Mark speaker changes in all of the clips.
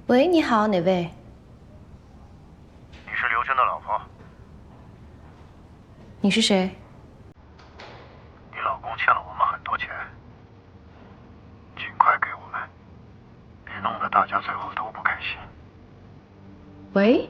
Speaker 1: 喂，你好，哪位？
Speaker 2: 你是刘真的老婆？
Speaker 1: 你是谁？
Speaker 2: 你老公欠了我们很多钱，尽快给我们，别弄得大家最后都不开心。
Speaker 1: 喂？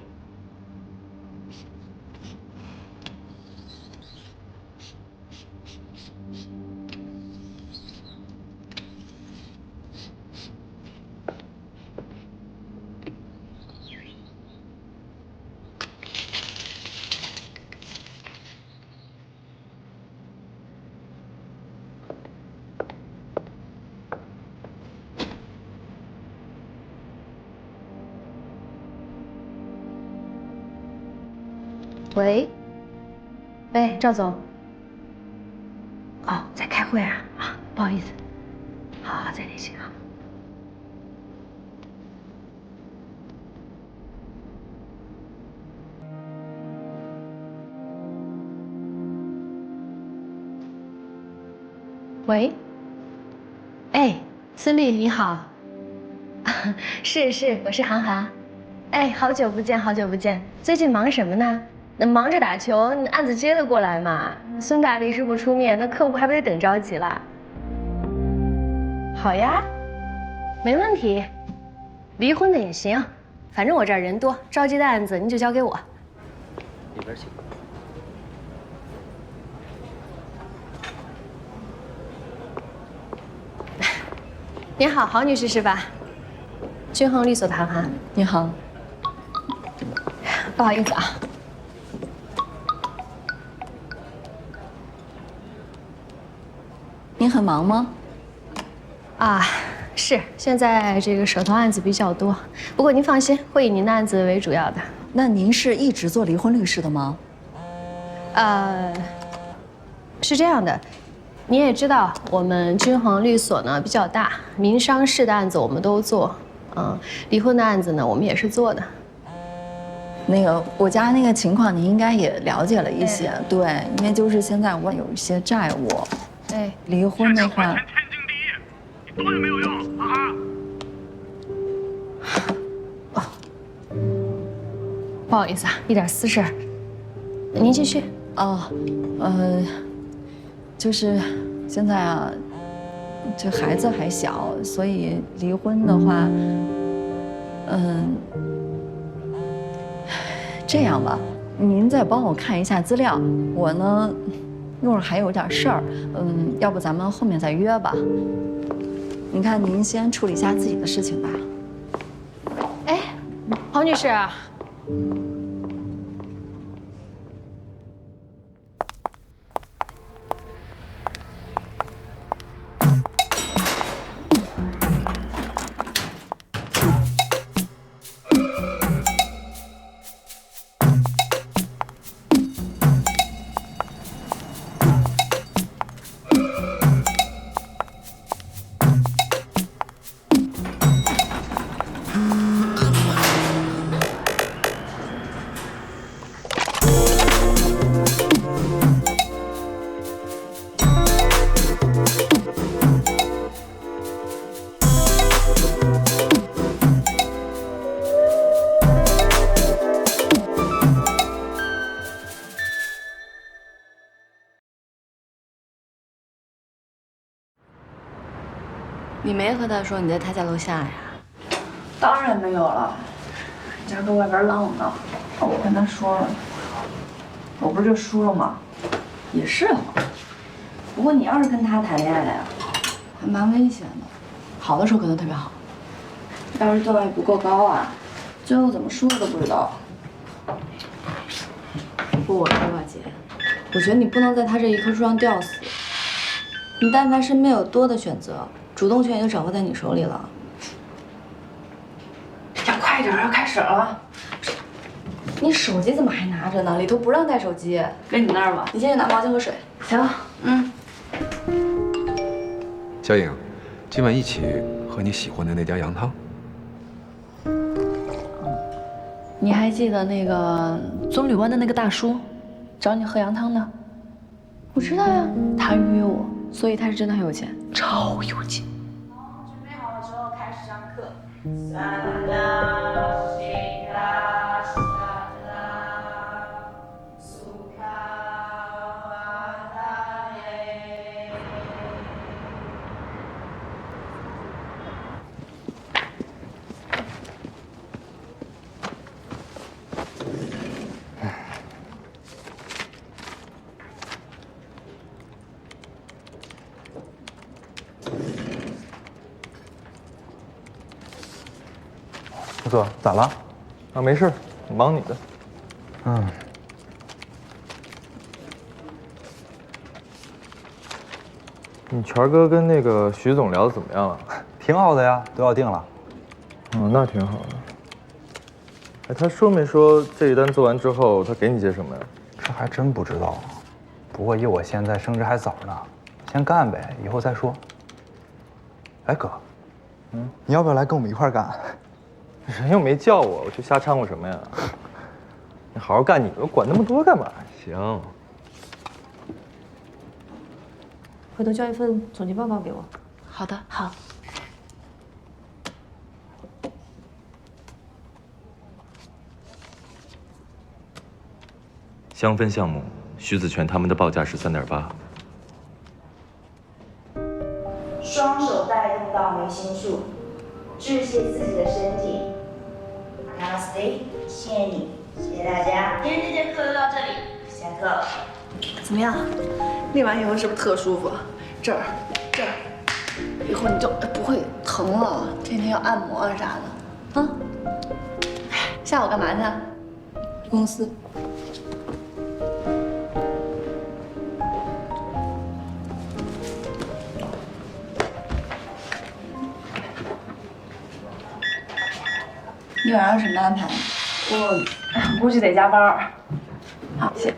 Speaker 1: 喂？喂，赵总。哦，在开会啊？啊，不好意思。好好，再联系啊。喂？哎，孙俪你好。是，我是韩寒。哎，好久不见，好久不见。最近忙什么呢？那忙着打球，案子接得过来吗？孙大律师不出面，那客户还不得等着急了？好呀，没问题。离婚的也行，反正我这儿人多，着急的案子您就交给我。
Speaker 3: 里边请。
Speaker 1: 您好，郝女士是吧？君恒律所的韩寒。
Speaker 4: 你好，
Speaker 1: 不好意思啊。
Speaker 4: 您很忙吗？
Speaker 1: 啊，是，现在这个手头案子比较多，不过您放心，会以您的案子为主要的。
Speaker 4: 那您是一直做离婚律师的吗？
Speaker 1: 是这样的，你也知道，我们君恒律所呢比较大，民商事的案子我们都做，离婚的案子呢我们也是做的。
Speaker 4: 那个我家那个情况，您应该也了解了一些，对，因为就是现在我有一些债务，
Speaker 1: 哎，
Speaker 4: 离婚的话，
Speaker 2: 天经地义，你多也没有用啊！
Speaker 1: 不好意思啊，一点私事儿，您继续。
Speaker 4: 哦，就是现在啊，这孩子还小，所以离婚的话，这样吧，您再帮我看一下资料，我呢，一会儿还有点事儿，要不咱们后面再约吧。您看，您先处理一下自己的事情吧。
Speaker 1: 哎，郝女士。
Speaker 5: 你没和他说你在他家楼下呀？
Speaker 6: 当然没有了，人家搁外边浪呢。我跟他说了，我不是就输了吗？也是哈。不过你要是跟他谈恋爱呀，
Speaker 5: 还蛮危险的。好的时候可能特别好，
Speaker 6: 要是段位不够高啊，最后怎么输的都不知道。
Speaker 5: 不过我说吧，姐，我觉得你不能在他这一棵树上吊死。你但凡身边有多的选择，主动权也就掌握在你手里了。
Speaker 6: 要快点，要开始了。
Speaker 5: 你手机怎么还拿着呢？里头不让带手机。
Speaker 6: 跟你那儿吧。
Speaker 5: 你先去拿毛巾和水。
Speaker 6: 行，
Speaker 7: 小颖，今晚一起喝你喜欢的那家羊汤。
Speaker 5: 你还记得那个棕榈湾的那个大叔，找你喝羊汤的？我知道呀，他约我，所以他是真的很有钱，超有钱。
Speaker 6: 准备好了之后开始上课。3、2、
Speaker 3: 哥，咋了？
Speaker 8: 啊，没事，忙你的。
Speaker 3: 嗯。
Speaker 8: 你权哥跟那个徐总聊得怎么样了？
Speaker 3: 挺好的呀，都要定了。
Speaker 8: 哦，那挺好的。哎，他说没说这一单做完之后，他给你些什么呀？
Speaker 3: 这还真不知道。不过以我现在升职还早呢，先干呗，以后再说。哎哥，你要不要来跟我们一块干？
Speaker 8: 人又没叫我，我去瞎掺和什么呀？你好好干你的，管那么多干嘛？行。
Speaker 9: 回头交一份总结报告给我。
Speaker 5: 好的，好。
Speaker 10: 香氛项目，徐子泉他们的报价是3.8。
Speaker 11: 双手带动到眉心处，致谢自己的身体。Namaste， 谢谢你，谢谢大家。今天这节课就到这里，下课。
Speaker 5: 怎么样？练完以后是不是特舒服？这儿，以后你就不会疼了，天天要按摩啊啥的。啊？下午干嘛去？公司。你晚上有什么安排？
Speaker 6: 我估计得加班。
Speaker 5: 好，谢。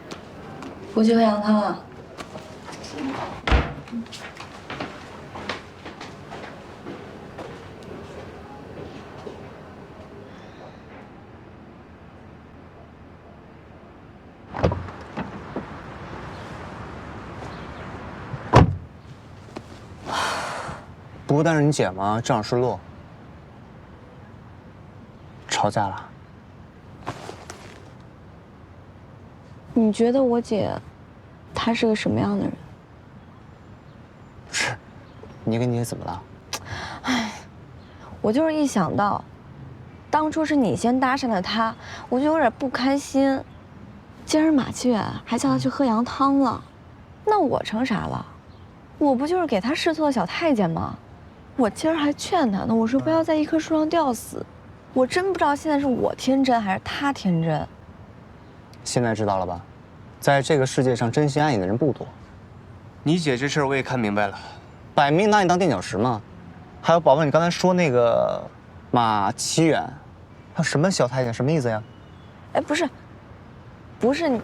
Speaker 5: 不去喝羊汤啊？
Speaker 3: 不会带着你姐吗？这样失落。吵架了？
Speaker 9: 你觉得我姐，她是个什么样的人？
Speaker 3: 是，你跟你姐怎么了？
Speaker 9: 唉，我就是一想到，当初是你先搭讪的她，我就有点不开心。今儿马启远还叫她去喝羊汤了，那我成啥了？我不就是给她试错的小太监吗？我今儿还劝她呢，我说不要在一棵树上吊死。我真不知道现在是我天真还是她天真。
Speaker 3: 现在知道了吧？在这个世界上真心爱你的人不多。你姐这事儿我也看明白了，摆明拿你当垫脚石嘛。还有宝宝，你刚才说那个马启远，他什么小太监，什么意思呀？
Speaker 9: 哎，不是你，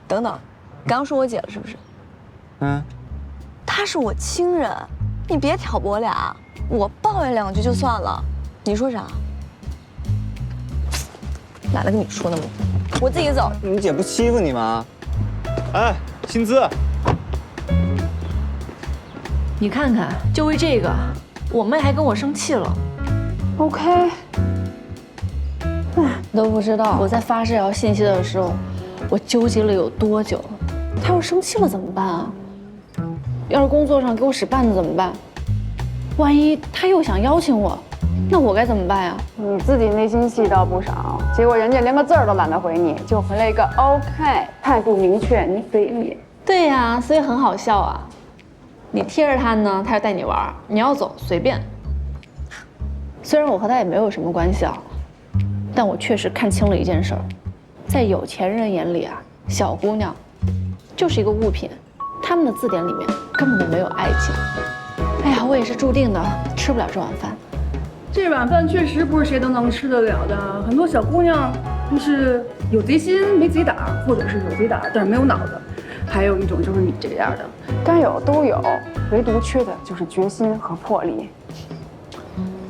Speaker 9: 等等，刚刚说我姐了是不是？她是我亲人，你别挑拨我俩，我抱怨两句就算了。你说啥？懒得跟你说那么多，我自己走。
Speaker 3: 你姐不欺负你吗？哎，薪资。
Speaker 5: 你看看，就为这个，我妹还跟我生气了。
Speaker 6: OK。
Speaker 5: 你都不知道我在发这条信息的时候，我纠结了有多久。她要生气了怎么办啊？要是工作上给我使绊子怎么办？万一她又想邀请我，那我该怎么办呀？
Speaker 6: 你自己内心戏倒不少，结果人家连个字儿都懒得回你，就回了一个 OK， 态度明确，你非礼。
Speaker 5: 对呀，所以很好笑啊。你贴着他呢，他就带你玩；你要走随便。虽然我和他也没有什么关系啊，但我确实看清了一件事儿，在有钱人眼里啊，小姑娘就是一个物品，他们的字典里面根本就没有爱情。哎呀，我也是注定的，吃不了这碗饭。
Speaker 6: 这碗饭确实不是谁都能吃得了的，很多小姑娘就是有贼心没贼胆，或者是有贼胆但是没有脑子，还有一种就是你这样的，该有都有，唯独缺的就是决心和魄力。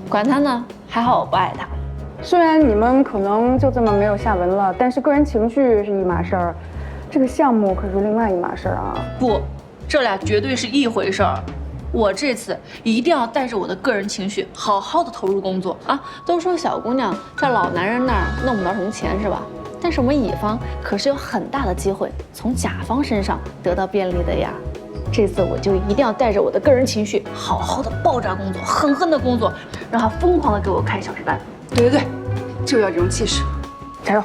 Speaker 5: 管他呢，还好我不爱他。
Speaker 6: 虽然你们可能就这么没有下文了，但是个人情绪是一码事儿，这个项目可是另外一码事儿啊。
Speaker 5: 不，这俩绝对是一回事儿。我这次一定要带着我的个人情绪，好好的投入工作啊！都说小姑娘在老男人那儿弄不到什么钱是吧？但是我们乙方可是有很大的机会从甲方身上得到便利的呀。这次我就一定要带着我的个人情绪，好好的爆炸工作，狠狠的工作，让他疯狂的给我开小时班。
Speaker 6: 对对对，就要这种气势，加油！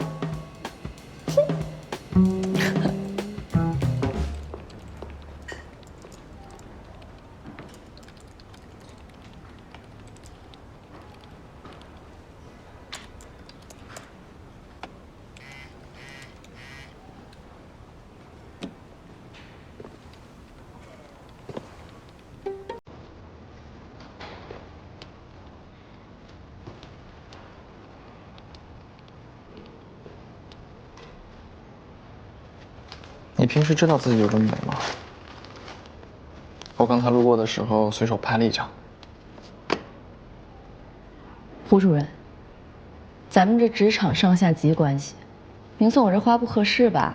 Speaker 12: 你平时知道自己有这么美吗？我刚才路过的时候随手拍了一张。
Speaker 4: 胡主任，咱们这职场上下级关系，您送我这花不合适吧？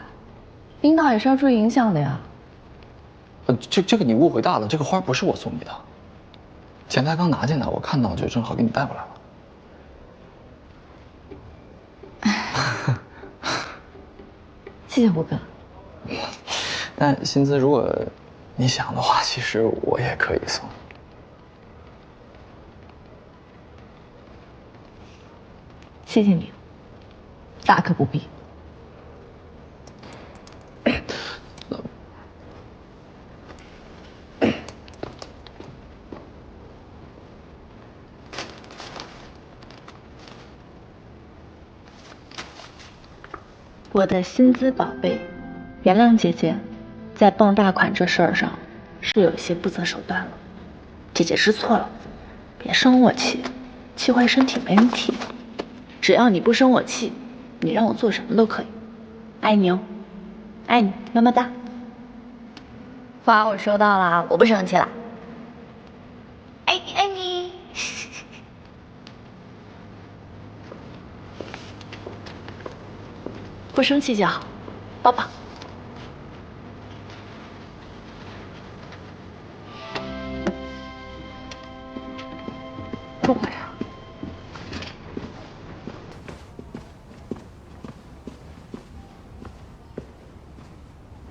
Speaker 4: 领导也是要注意影响的呀。
Speaker 12: 这个你误会大了，这个花不是我送你的，前台刚拿进来，我看到就正好给你带过来了。
Speaker 4: 谢谢胡哥。
Speaker 12: 但薪资如果你想的话，其实我也可以送。
Speaker 4: 谢谢你，大可不必。
Speaker 5: 我的薪资宝贝，原谅姐姐，在傍大款这事儿上是有些不择手段了。姐姐知错了，别生我气，气坏身体没人替。只要你不生我气，你让我做什么都可以。爱你哦，爱你，么么哒。
Speaker 1: 花我收到了，我不生气了。爱你爱你。
Speaker 5: 不生气就好，抱抱。坐会儿。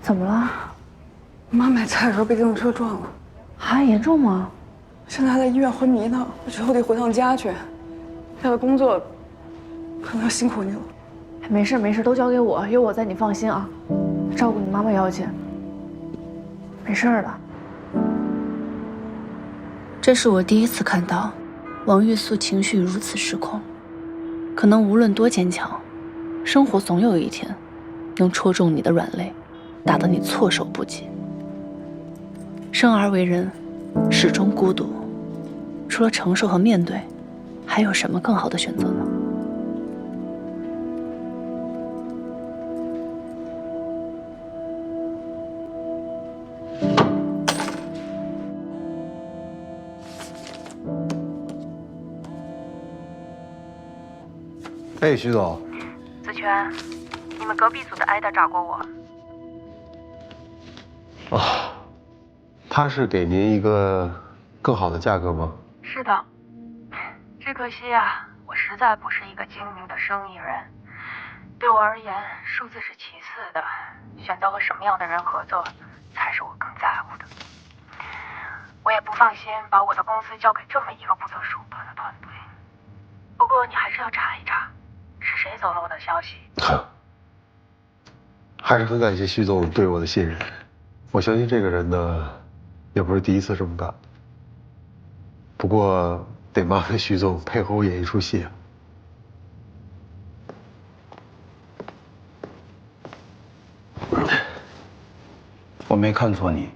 Speaker 6: 怎么了？
Speaker 13: 妈买菜的时候被电动车撞了，
Speaker 6: 还严重吗？
Speaker 13: 现在还在医院昏迷呢，我之后得回趟家去。他的工作可能要辛苦你了。
Speaker 6: 没事没事，都交给我，有我在，你放心啊。照顾你妈妈要紧。没事的。
Speaker 5: 这是我第一次看到王玉素情绪如此失控。可能无论多坚强，生活总有一天能戳中你的软肋，打得你措手不及。生而为人，始终孤独，除了承受和面对，还有什么更好的选择呢？
Speaker 2: 哎，徐总。
Speaker 14: 子权，你们隔壁组的艾达找过我。
Speaker 2: 哦，他是给您一个更好的价格吗？
Speaker 14: 是的，只可惜啊，我实在不是一个精明的生意人。对我而言，数字是其次的，选择和什么样的人合作才是我更在乎的。我也不放心把我的公司交给这么一个不择手段的团队。不过你还是要查一查，是谁走了我的消息。
Speaker 2: 还是很感谢徐总对我的信任。我相信这个人呢，也不是第一次这么干。不过得麻烦徐总配合我演一出戏啊。
Speaker 15: 我没看错你，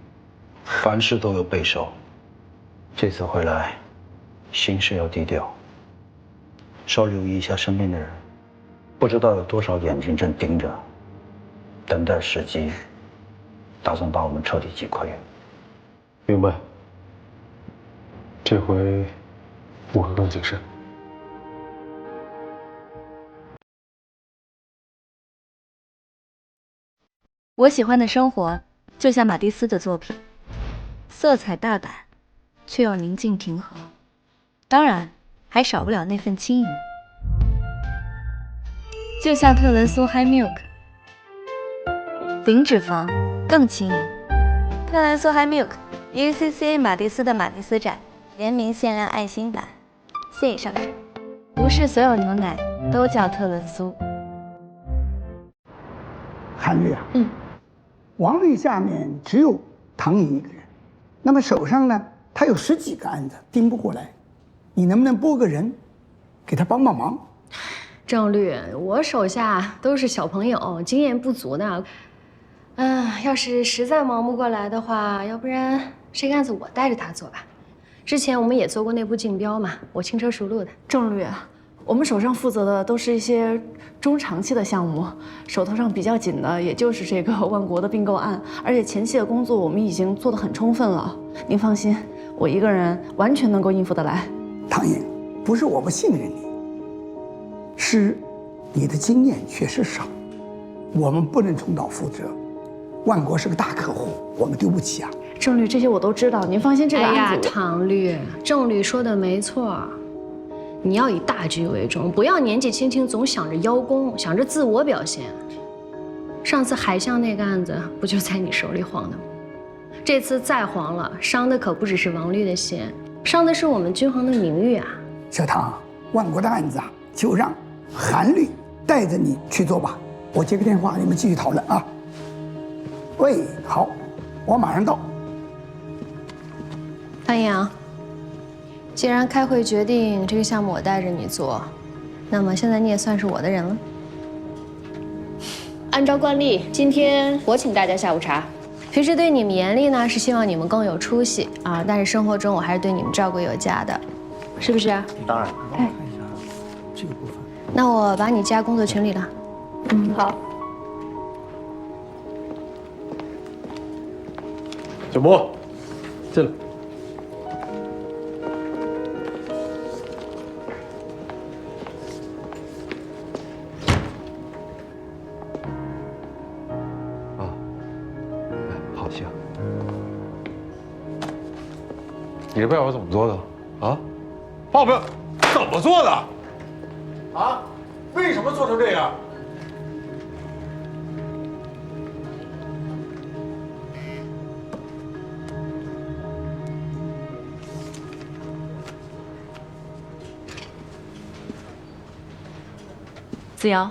Speaker 15: 凡事都有备手。这次回来，行事要低调，少留意一下身边的人，不知道有多少眼睛正盯着，等待时机，打算把我们彻底击溃。
Speaker 2: 明白。这回我会更谨慎。
Speaker 9: 我喜欢的生活，就像马蒂斯的作品，色彩大胆，却又宁静平和。当然，还少不了那份轻盈。就像特仑苏 High Milk， 零脂肪，更轻盈。特仑苏 High Milk UCCA 马蒂斯的马蒂斯展联名限量爱心版，现已上市。不是所有牛奶都叫特仑苏。
Speaker 16: 韩律啊，王律下面只有唐颖一个人，那么手上呢，他有10几个案子盯不过来，你能不能拨个人，给他帮帮忙？
Speaker 1: 郑律，我手下都是小朋友，经验不足的。要是实在忙不过来的话，要不然这个案子我带着他做吧。之前我们也做过内部竞标嘛，我轻车熟路的。
Speaker 6: 郑律，
Speaker 5: 我们手上负责的都是一些中长期的项目，手头上比较紧的也就是这个万国的并购案，而且前期的工作我们已经做得很充分了。您放心，我一个人完全能够应付得来。
Speaker 16: 唐颖，不是我不信任你，是你的经验确实少，我们不能重蹈覆辙。万国是个大客户，我们丢不起啊。
Speaker 5: 郑律，这些我都知道，您放心，这个案子。
Speaker 1: 哎呀，唐律，郑律说的没错，你要以大局为重，不要年纪轻轻总想着邀功，想着自我表现。上次海象那个案子不就在你手里黄的吗？这次再黄了，伤的可不只是王律的心，伤的是我们均衡的名誉啊。
Speaker 16: 小唐，万国的案子啊，就让韩律带着你去做吧。我接个电话，你们继续讨论啊。喂，好，我马上到。
Speaker 1: 潘阳，既然开会决定这个项目我带着你做，那么现在你也算是我的人了。按照惯例，今天我请大家下午茶。平时对你们严厉呢，是希望你们更有出息啊，但是生活中我还是对你们照顾有加的，是不是啊？
Speaker 3: 当然。
Speaker 1: 哎，
Speaker 16: 这个部分，
Speaker 1: 那我把你加工作群里了。好。
Speaker 2: 小波，进来。
Speaker 7: 好，行。
Speaker 2: 你这报表怎么做的？啊？报表怎么做的？啊？为什么做成这样？
Speaker 5: 子瑶，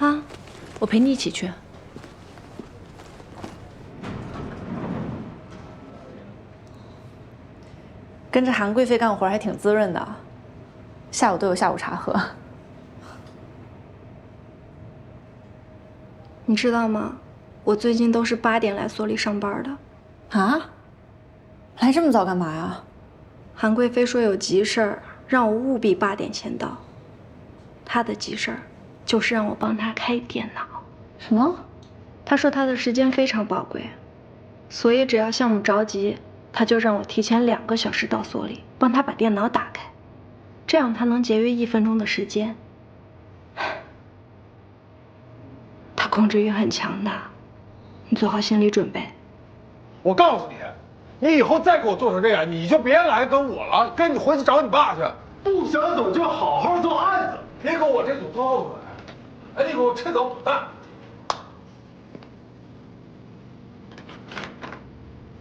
Speaker 5: 啊，我陪你一起去。跟着韩贵妃干活还挺滋润的，下午都有下午茶喝。
Speaker 17: 你知道吗？我最近都是8点来所里上班的。
Speaker 5: 啊？来这么早干嘛呀？
Speaker 17: 韩贵妃说有急事儿，让我务必8点前到。她的急事儿就是让我帮她开电脑。
Speaker 5: 什么？
Speaker 17: 她说她的时间非常宝贵，所以只要项目着急，她就让我提前2个小时到所里，帮她把电脑打开，这样她能节约1分钟的时间。她控制欲很强的，你做好心理准备。
Speaker 2: 我告诉你，你以后再给我做成这样，你就别来跟我了，跟你回去找你爸去。不想走就好好做案子，别给我这组包出来。哎，你给我趁早滚蛋！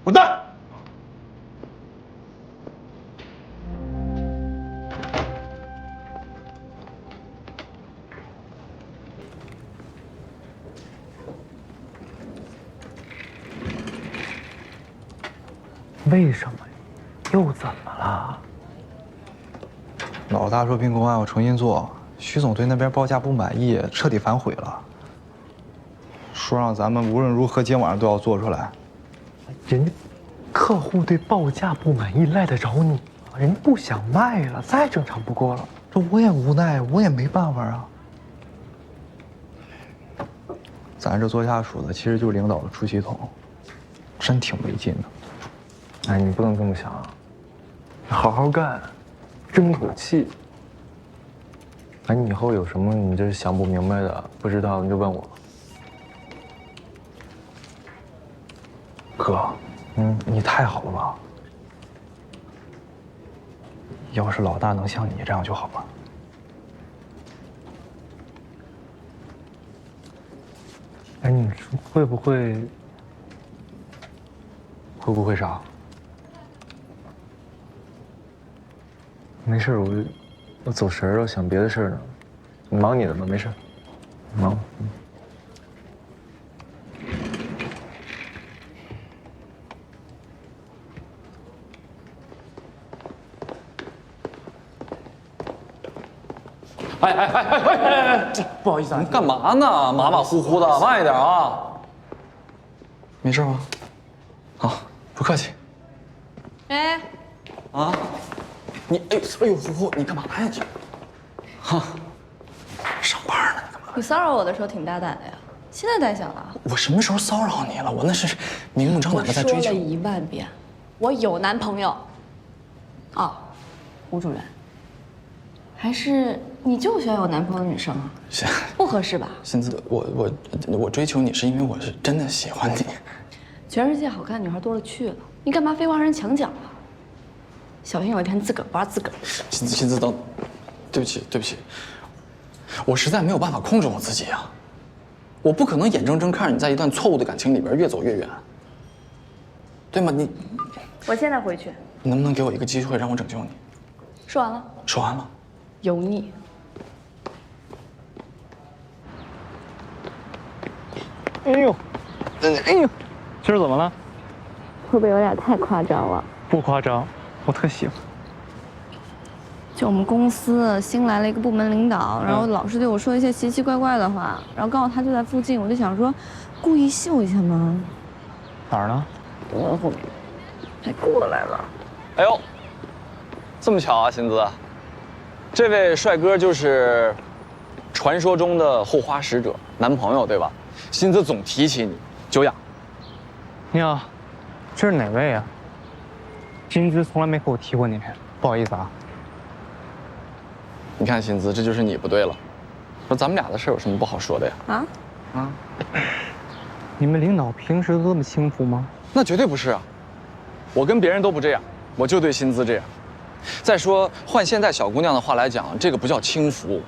Speaker 2: 滚蛋！
Speaker 8: 为什么？又怎么了？老大说并购案要重新做，徐总对那边报价不满意，彻底反悔了。说让咱们无论如何今晚上都要做出来。
Speaker 18: 人家客户对报价不满意，赖得着你吗？人家不想卖了，再正常不过了。
Speaker 8: 这我也无奈，我也没办法啊。咱这做下属的，其实就是领导的出气筒，真挺没劲的。
Speaker 18: 哎，你不能这么想，好好干，争口气。哎，你以后有什么你这想不明白的、不知道你就问我。哥，你太好了吧？要是老大能像你这样就好了。哎，你说会不会傻？没事，我走神了，想别的事呢。你忙你的吧，没事，忙。
Speaker 12: 哎！不好意思啊，你干嘛呢？马马虎虎的，慢一点啊。没事吧？好，不客气。
Speaker 5: 哎，
Speaker 12: 啊，你哎呦，福福，你干嘛呀？哈，上班呢？
Speaker 4: 你骚扰我的时候挺大胆的呀，现在胆小了？
Speaker 12: 我什么时候骚扰你了？我那是明目张胆的在追求。
Speaker 4: 我说了10000遍，我有男朋友。哦，吴主任，还是你就喜欢有男朋友的女生啊？
Speaker 12: 是，
Speaker 4: 不合适吧？
Speaker 12: 薪资，我追求你是因为我是真的喜欢你。
Speaker 4: 全世界好看的女孩多了去了，你干嘛非往人墙角啊？小心有一天自个儿不知道自个儿。
Speaker 12: 薪资等，对不起，我实在没有办法控制我自己啊，我不可能眼睁睁看着你在一段错误的感情里边越走越远，对吗？
Speaker 4: 我现在回去。
Speaker 12: 你能不能给我一个机会让我拯救你？
Speaker 4: 说完了。
Speaker 12: 说完了。
Speaker 4: 油腻。
Speaker 3: 哎呦，今儿怎么了？
Speaker 9: 会不会有点太夸张了？
Speaker 3: 不夸张，我特喜欢。
Speaker 9: 就我们公司新来了一个部门领导，然后老是对我说一些奇奇怪怪的话，然后刚好他就在附近，我就想说，故意秀一下吗？
Speaker 3: 哪儿呢？
Speaker 9: 我后面，他过来了。
Speaker 12: 哎呦，这么巧啊，薪资，这位帅哥就是传说中的后花使者，男朋友对吧？薪资总提起你，久仰。
Speaker 3: 你好，这是哪位啊？薪资从来没和我提过您，不好意思啊。
Speaker 12: 你看薪资，这就是你不对了。说咱们俩的事有什么不好说的呀？
Speaker 3: 啊？你们领导平时都这么轻浮吗？
Speaker 12: 那绝对不是啊，我跟别人都不这样。我就对薪资这样。再说，换现在小姑娘的话来讲，这个不叫轻浮，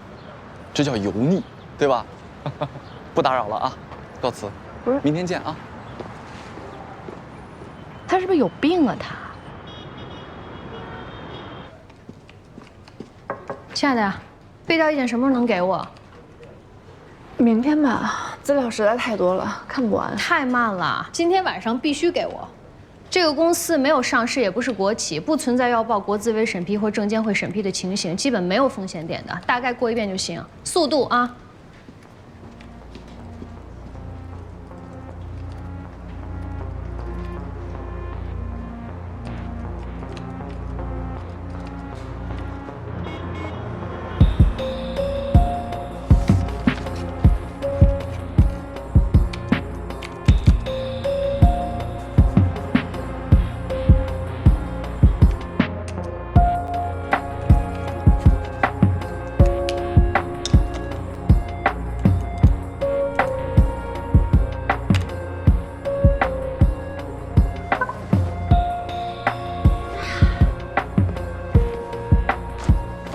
Speaker 12: 这叫油腻，对吧？不打扰了啊，告辞。
Speaker 9: 不是，
Speaker 12: 明天见啊。
Speaker 9: 他是不是有病啊？他。
Speaker 1: 亲爱的，备调意见什么时候能给我？
Speaker 13: 明天吧，资料实在太多了，看不完。
Speaker 1: 太慢了，今天晚上必须给我。这个公司没有上市，也不是国企，不存在要报国资委审批或证监会审批的情形，基本没有风险点的，大概过一遍就行。速度啊！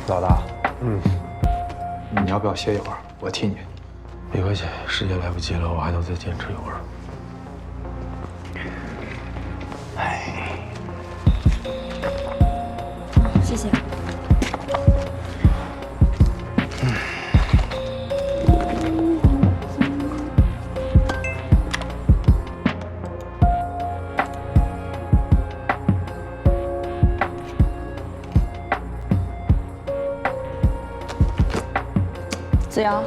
Speaker 8: 老大，你要不要歇一会儿？我替你。
Speaker 18: 别客气，时间来不及了，我还能再坚持一会儿。
Speaker 9: 谢谢。
Speaker 5: 子瑶，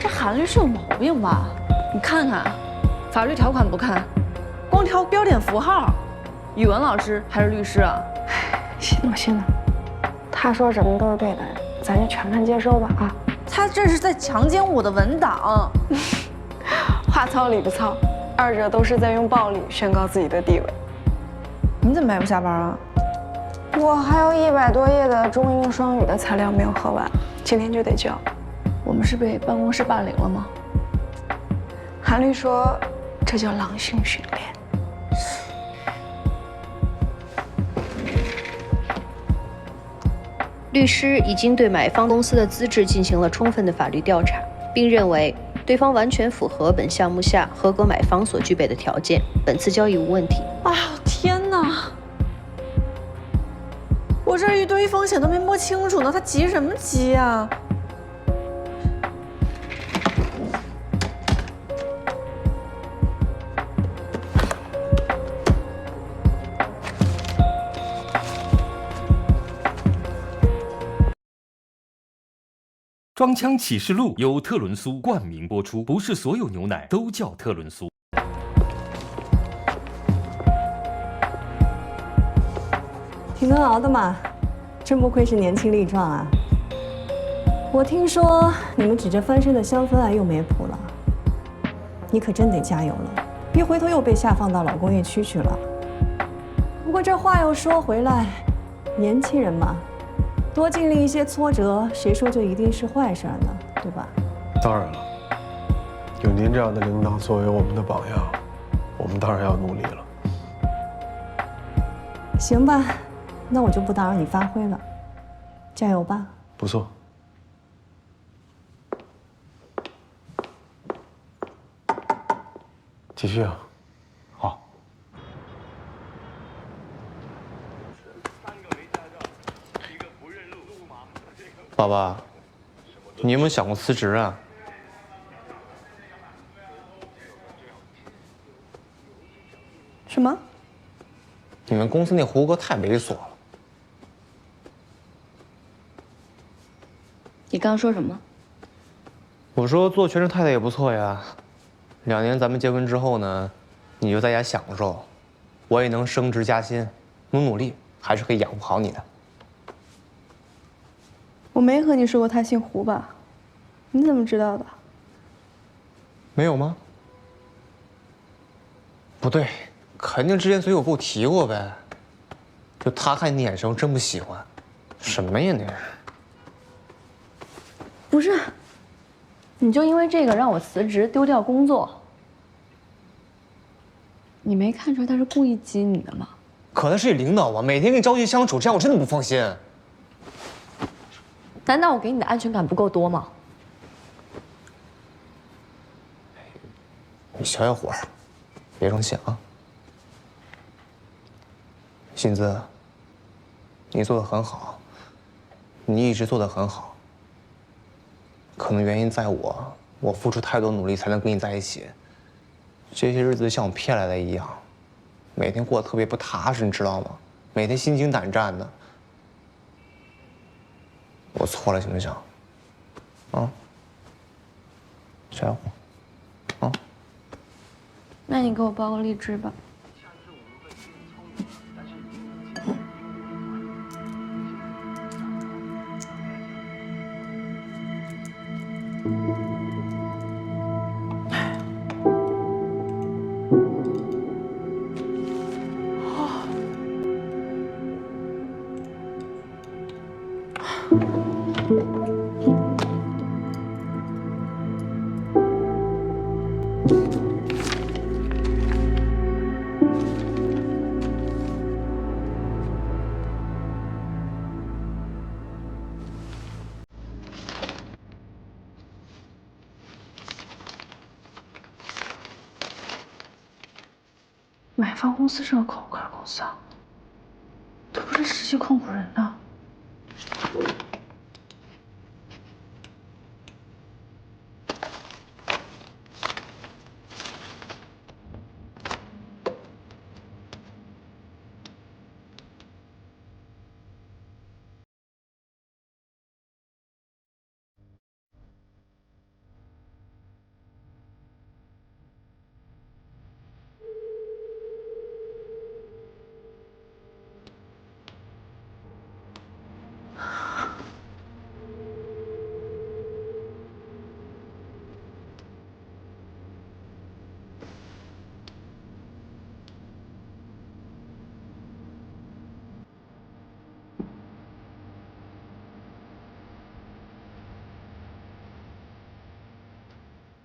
Speaker 5: 这韩律师有毛病吧？你看看，法律条款不看，光挑标点符号，语文老师还是律师啊？
Speaker 13: 行了，他说什么都是对的，咱就全盘接收吧啊！
Speaker 5: 他这是在强奸我的文档，
Speaker 13: 话糙理不糙，二者都是在用暴力宣告自己的地位。你怎么还不下班啊？我还有100多页的中英双语的材料没有核完，今天就得交。
Speaker 5: 我们是被办公室霸凌了吗？
Speaker 13: 韩律说，这叫狼性训练。
Speaker 1: 律师已经对买方公司的资质进行了充分的法律调查，并认为对方完全符合本项目下合格买方所具备的条件，本次交易无问题。
Speaker 5: 哎呦天哪！我这一堆风险都没摸清楚呢，他急什么急呀？
Speaker 19: 装腔启示录由特仑苏冠名播出，不是所有牛奶都叫特仑苏。
Speaker 20: 挺能熬的嘛，真不愧是年轻力壮啊！我听说你们指着翻身的香氛爱又没谱了，你可真得加油了，别回头又被下放到老工业区去了。不过这话又说回来，年轻人嘛，多经历一些挫折，谁说就一定是坏事呢？对吧？
Speaker 21: 当然了，有您这样的领导作为我们的榜样，我们当然要努力了。
Speaker 20: 行吧，那我就不打扰你发挥了，加油吧。
Speaker 21: 不错。继续啊。
Speaker 8: 好。
Speaker 3: 爸爸，你有没有想过辞职啊？
Speaker 20: 什么？
Speaker 3: 你们公司那胡哥太猥琐了。
Speaker 9: 你刚刚说什么？
Speaker 3: 我说做全职太太也不错呀，2年咱们结婚之后呢，你就在家享受，我也能升职加薪，努力还是可以养活好你的。
Speaker 13: 我没和你说过他姓胡吧？你怎么知道的？
Speaker 3: 没有吗？不对，肯定之前随口给我提过呗。就他看你眼神，我真不喜欢。什么呀你？
Speaker 4: 不是，你就因为这个让我辞职丢掉工作？你没看出来他是故意激你的吗？
Speaker 3: 可他是你领导啊，每天跟你朝夕相处，这样我真的不放心。
Speaker 4: 难道我给你的安全感不够多吗？
Speaker 3: 你小火，别生气啊。薪资，你做的很好，你一直做的很好。可能原因在我付出太多努力才能跟你在一起。这些日子像我骗来的一样，每天过得特别不踏实，你知道吗？每天心惊胆战的。我错了，行不行？啊，小火，啊。
Speaker 9: 那你给我包个荔枝吧。
Speaker 5: 买方公司是个口干公司啊，都不是实际控股人呢。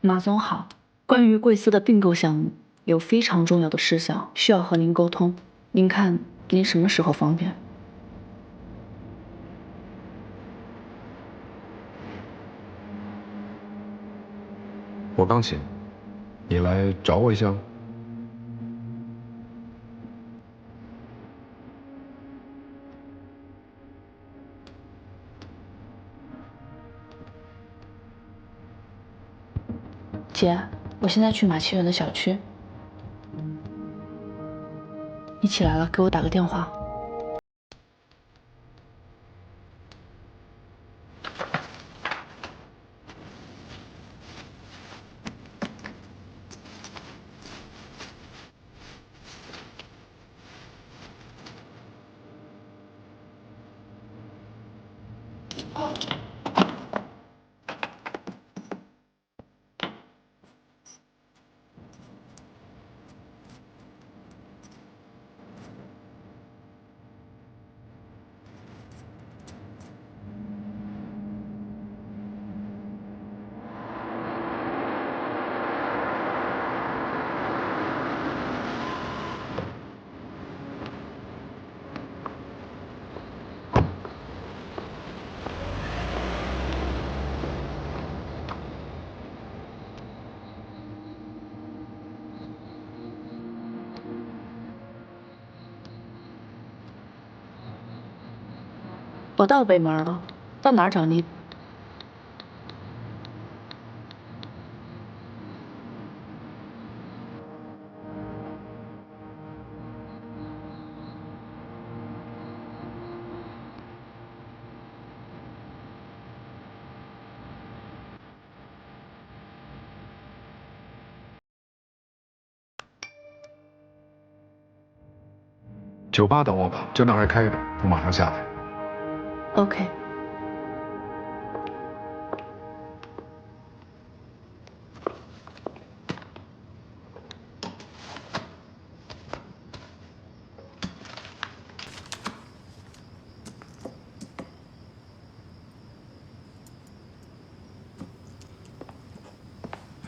Speaker 5: 马总好，关于贵司的并购项目，有非常重要的事项需要和您沟通，您看您什么时候方便？
Speaker 7: 我刚醒，你来找我一下。
Speaker 5: 姐，我现在去马其园的小区，你起来了，给我打个电话。我到北门了，到哪儿找你？
Speaker 7: 酒吧等我吧，就那还开着，我马上下来。
Speaker 5: OK。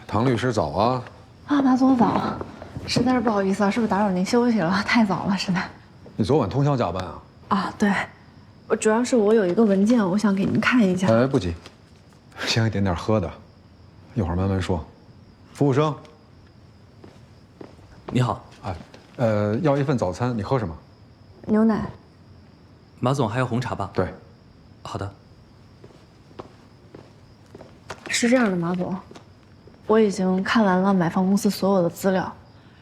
Speaker 7: 唐律师早啊！
Speaker 4: 啊，马总早，实在是不好意思啊，是不是打扰您休息了？太早了，实在。
Speaker 7: 你昨晚通宵加班啊？
Speaker 4: 啊，对，主要是我有一个文件，我想给您看一下。
Speaker 7: 哎，不急，先给点点喝的，一会儿慢慢说。服务生，
Speaker 10: 你好。
Speaker 7: 哎，要一份早餐，你喝什么？
Speaker 4: 牛奶。
Speaker 10: 马总还要红茶吧？
Speaker 7: 对。
Speaker 10: 好的。
Speaker 4: 是这样的，马总，我已经看完了买方公司所有的资料，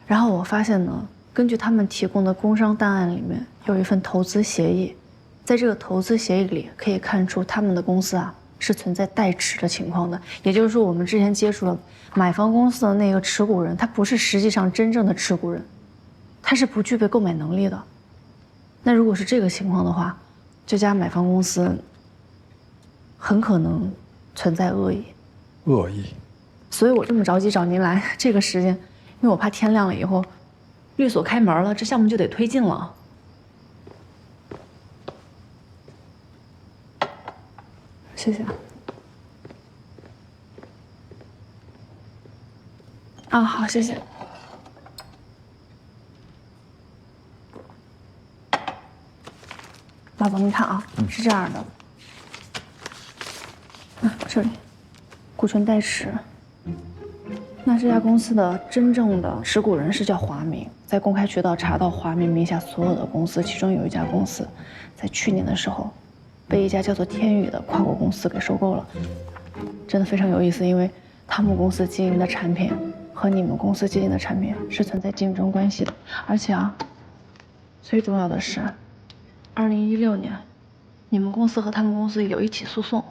Speaker 4: 然后我发现呢，根据他们提供的工商档案里面有一份投资协议，在这个投资协议里可以看出他们的公司啊是存在代持的情况的，也就是说我们之前接触了买方公司的那个持股人，他不是实际上真正的持股人，他是不具备购买能力的。那如果是这个情况的话，这家买方公司很可能存在恶意。
Speaker 7: 恶意。
Speaker 4: 所以我这么着急找您来这个时间，因为我怕天亮了以后，律所开门了，这项目就得推进了。谢谢。啊，好，谢谢。马总，您看啊，是这样的。这里，股权代持。那这家公司的真正的持股人是叫华明，在公开渠道查到华明名下所有的公司，其中有一家公司，在去年的时候，被一家叫做天宇的跨国公司给收购了。真的非常有意思，因为他们公司经营的产品和你们公司经营的产品是存在竞争关系的，而且啊，最重要的是，2016年，你们公司和他们公司有一起诉讼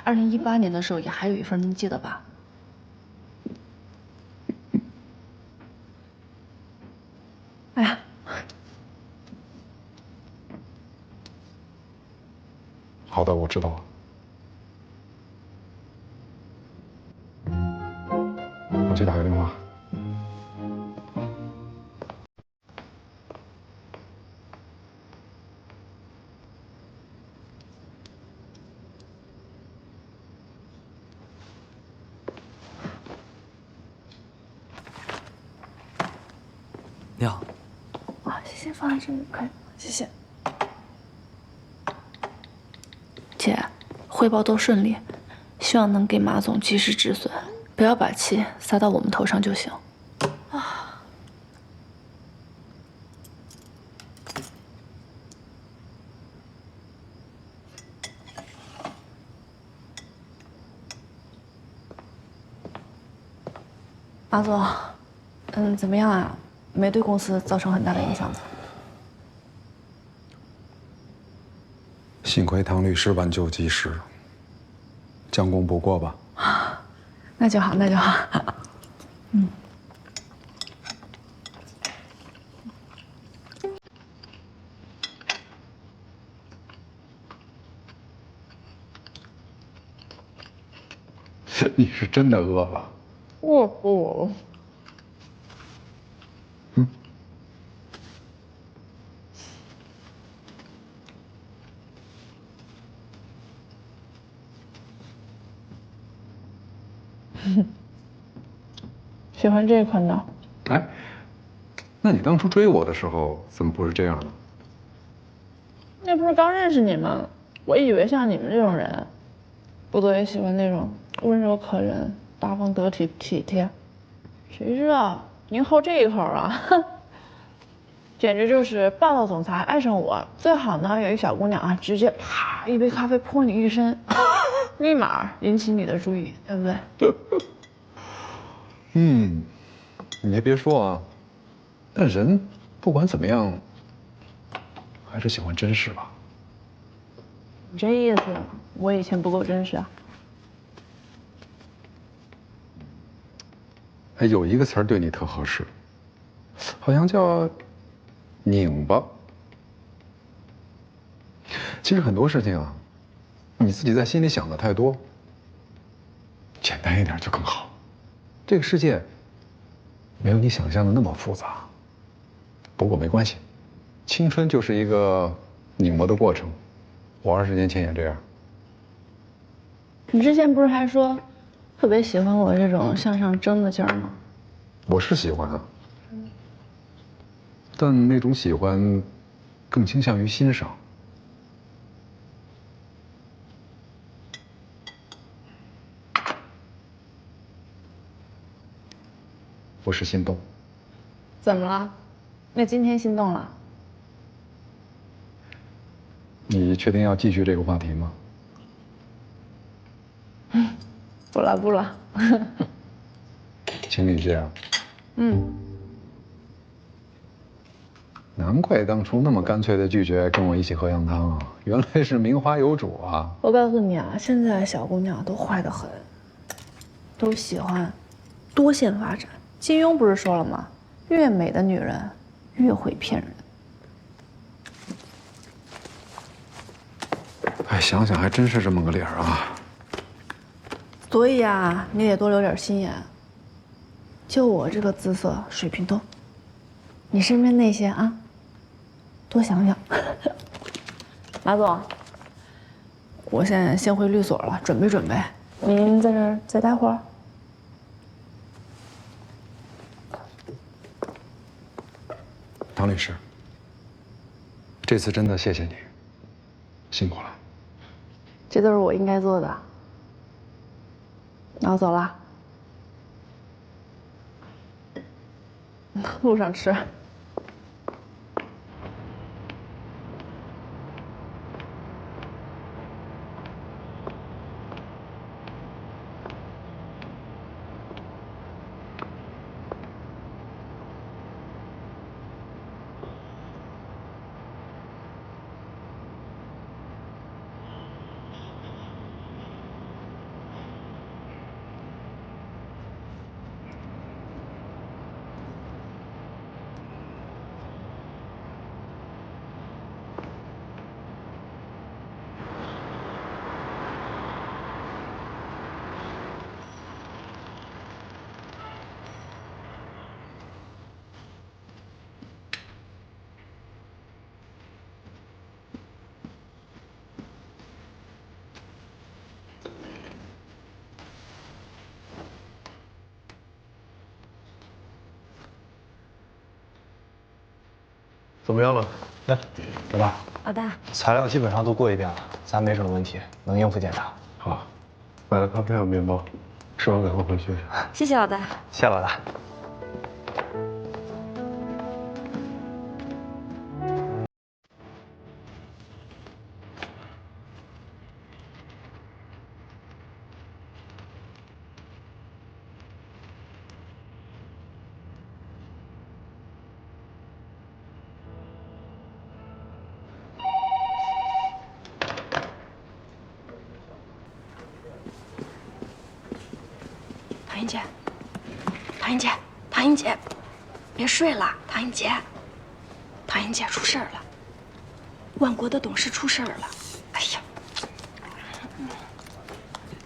Speaker 4: ，2018年的时候也还有一份，您记得吧？哎呀，
Speaker 7: 好的，我知道了。我去打个电话。
Speaker 10: 你好。
Speaker 4: 啊，谢谢，放在这里可以，谢谢。姐，汇报都顺利，希望能给马总及时止损，不要把气撒到我们头上就行。啊。马总，怎么样啊？没对公司造成很大的影响吧？
Speaker 7: 幸亏唐律师挽救及时，将功补过吧。
Speaker 4: 那就好，那就好。
Speaker 7: 你是真的饿了？
Speaker 4: 我不。喜欢这款的。
Speaker 7: 哎，那你当初追我的时候怎么不是这样呢？
Speaker 17: 那不是刚认识你吗？我以为像你们这种人，不都也喜欢那种温柔可人、大方得体、体贴？谁知道您好这一口啊！
Speaker 6: 简直就是霸道总裁爱上我。最好呢，有一小姑娘啊，直接啪一杯咖啡泼你一身，立马引起你的注意，对不对？
Speaker 7: 你也别说啊，但人不管怎么样，还是喜欢真实吧。
Speaker 6: 你这意思，我以前不够真实啊？
Speaker 7: 哎，有一个词儿对你特合适，好像叫拧巴。其实很多事情啊，你自己在心里想的太多，简单一点就更好。这个世界没有你想象的那么复杂。不过没关系，青春就是一个拧巴的过程。我20年前也这样。
Speaker 6: 你之前不是还说特别喜欢我这种向上争的劲儿吗？
Speaker 7: 我是喜欢啊，但那种喜欢更倾向于欣赏。我是心动。
Speaker 6: 怎么了？那今天心动了？
Speaker 7: 你确定要继续这个话题吗？
Speaker 6: 不了不了。
Speaker 7: 请你这样。难怪当初那么干脆的拒绝跟我一起喝羊汤啊！原来是名花有主啊！
Speaker 6: 我告诉你啊，现在小姑娘都坏得很，都喜欢多线发展。金庸不是说了吗？越美的女人越会骗人。
Speaker 7: 哎，想想还真是这么个理儿啊！
Speaker 6: 所以啊，你得多留点心眼。就我这个姿色水平都，你身边那些啊，多想想。马总，我现在先回律所了，准备准备。您在这儿再待会儿。
Speaker 7: 唐律师，这次真的谢谢你，辛苦了。
Speaker 6: 这都是我应该做的。那我走了。路上吃。
Speaker 18: 怎么样了？
Speaker 3: 来，老大。
Speaker 9: 老大，
Speaker 3: 材料基本上都过一遍了，咱没什么问题，能应付检查。
Speaker 21: 好，买了咖啡和面包，吃完赶快回去。
Speaker 9: 谢谢老大。
Speaker 3: 谢谢老大。
Speaker 17: 唐英姐，唐英姐，唐英姐，别睡了，唐英姐，唐英姐出事儿了，万国的董事出事儿了，哎呀，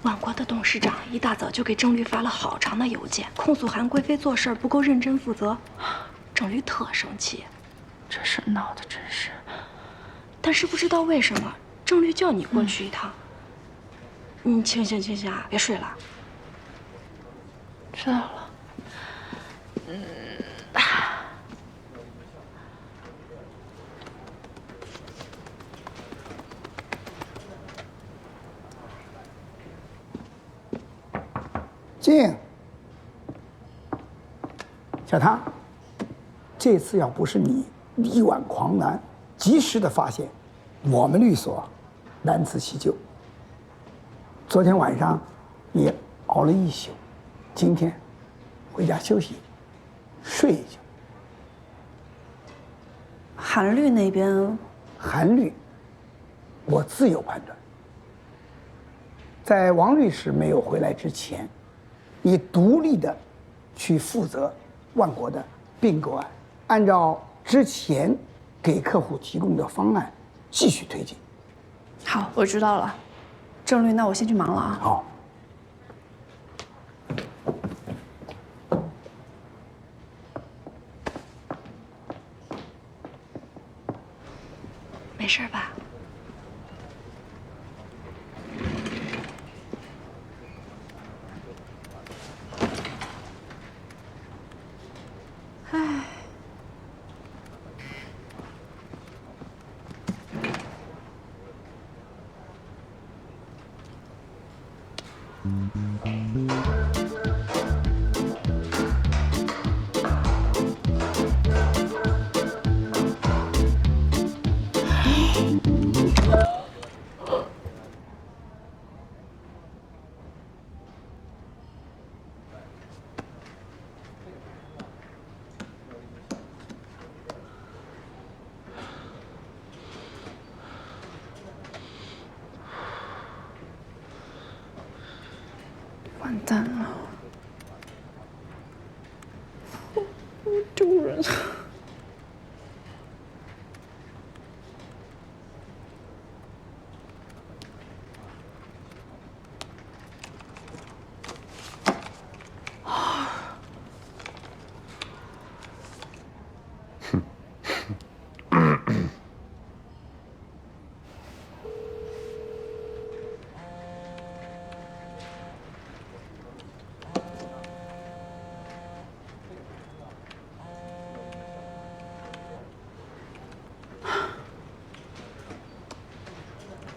Speaker 17: 万国的董事长一大早就给郑律发了好长的邮件，控诉韩贵妃做事不够认真负责，郑律特生气，这事闹的真是，但是不知道为什么郑律叫你过去一趟，你清醒啊，别睡了。知道了。
Speaker 16: 静，小唐，这次要不是你力挽狂澜，及时的发现我们律所难辞其咎。昨天晚上也熬了一宿，今天回家休息，睡一觉。
Speaker 13: 韩律那边，
Speaker 16: 韩律，我自有判断。在王律师没有回来之前，你独立的去负责万国的并购案，按照之前给客户提供的方案继续推进。
Speaker 13: 好，我知道了。郑律，那我先去忙了啊。
Speaker 16: 好。
Speaker 13: 没事吧？唉。完蛋了，我丢人了。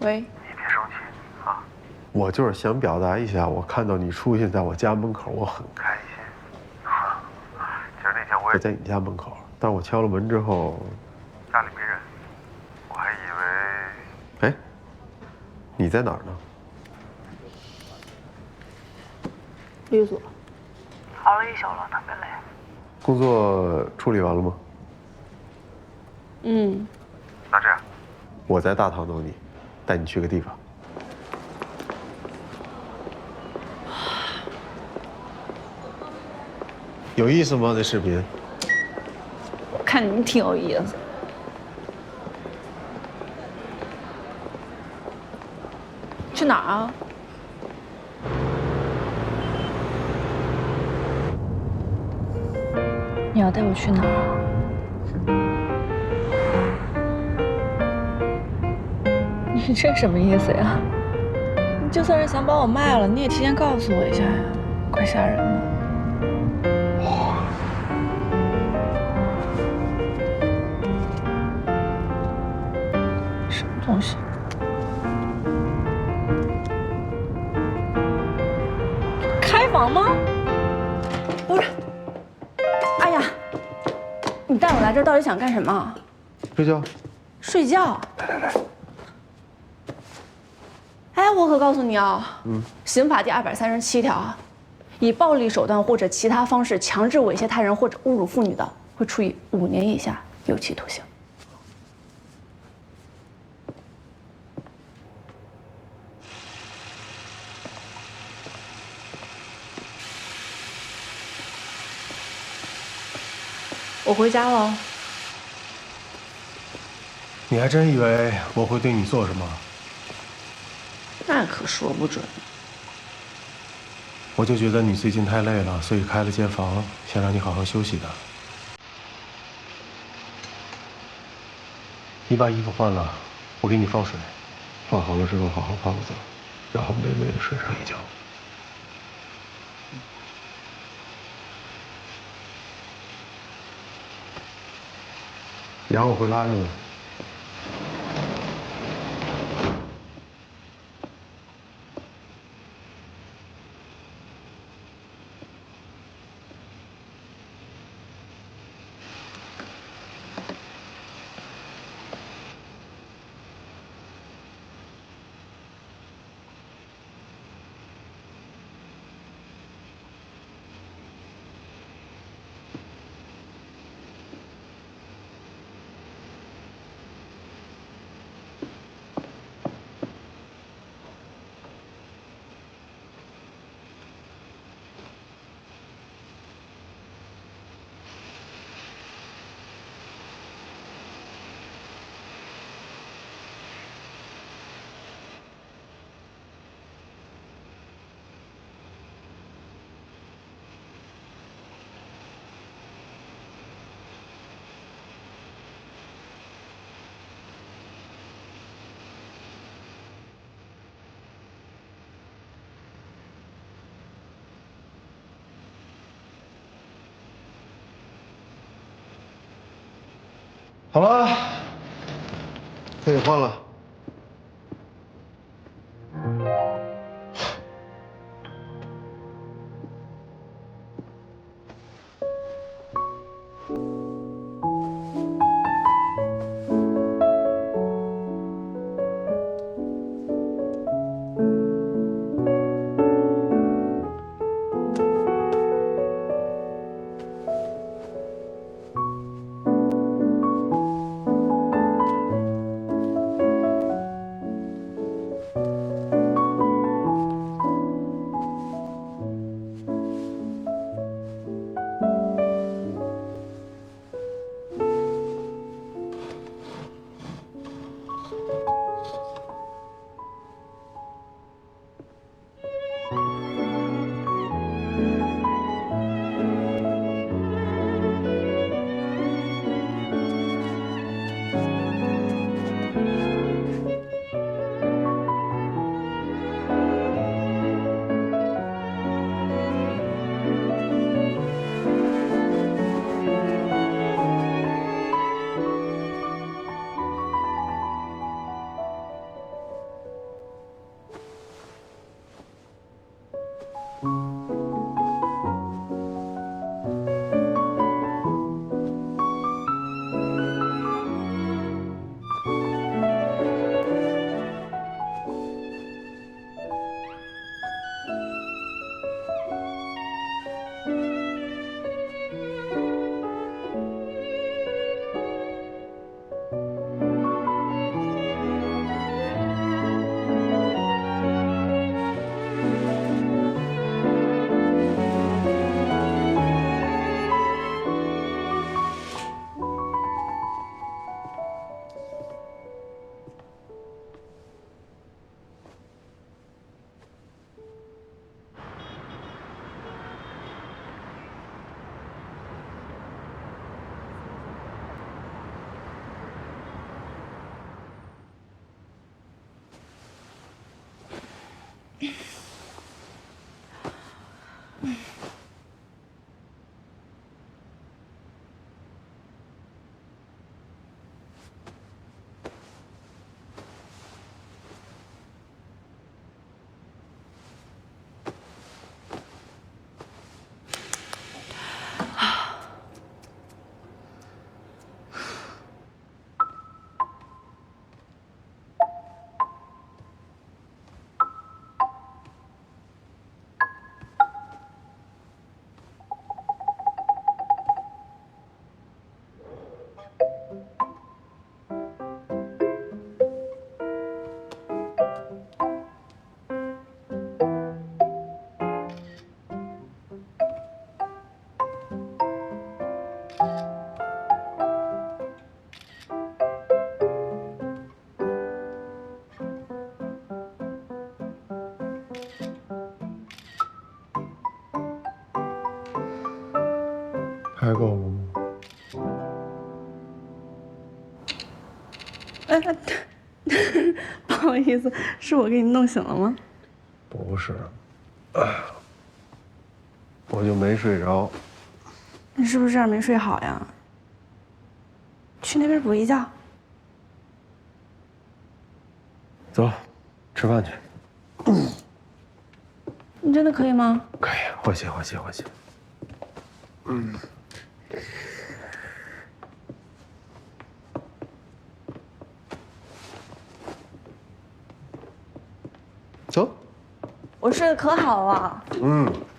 Speaker 13: 喂，
Speaker 21: 你别生气啊！我就是想表达一下，我看到你出现在我家门口，我很开心。其实那天我也在你家门口，但是我敲了门之后，家里没人，我还以为……哎，你在哪儿呢？
Speaker 5: 律所。
Speaker 14: 熬了一宿了，特别累。
Speaker 21: 工作处理完了吗？
Speaker 5: 嗯。
Speaker 21: 那这样，我在大堂等你。带你去个地方，有意思吗？那视频？
Speaker 5: 我看你们挺有意思。去哪儿啊？你要带我去哪儿啊？你这什么意思呀？你就算是想把我卖了，你也提前告诉我一下呀，怪吓人的。什么东西？开房吗？
Speaker 13: 不是。哎呀，你带我来这儿到底想干什么？
Speaker 21: 睡觉。
Speaker 13: 睡觉。来。哎，我可告诉你啊，刑法第237条啊，以暴力手段或者其他方式强制猥亵他人或者侮辱妇女的，会处以5年以下有期徒刑。我回家了。
Speaker 21: 你还真以为我会对你做什么？
Speaker 13: 那可说不准。
Speaker 21: 我就觉得你最近太累了，所以开了间房，想让你好好休息的。你把衣服换了，我给你放水，放好了之后好好泡个澡，然后美美的睡上一觉。羊我会拉着的。好了，可以换了。还够了吗？
Speaker 13: 不好意思，是我给你弄醒了吗？
Speaker 21: 不是，我就没睡着。
Speaker 13: 你是不是这样没睡好呀？去那边补一觉。
Speaker 21: 走，吃饭去。
Speaker 13: 你真的可以吗？
Speaker 21: 可以，换鞋。走。
Speaker 13: 我睡得可好了。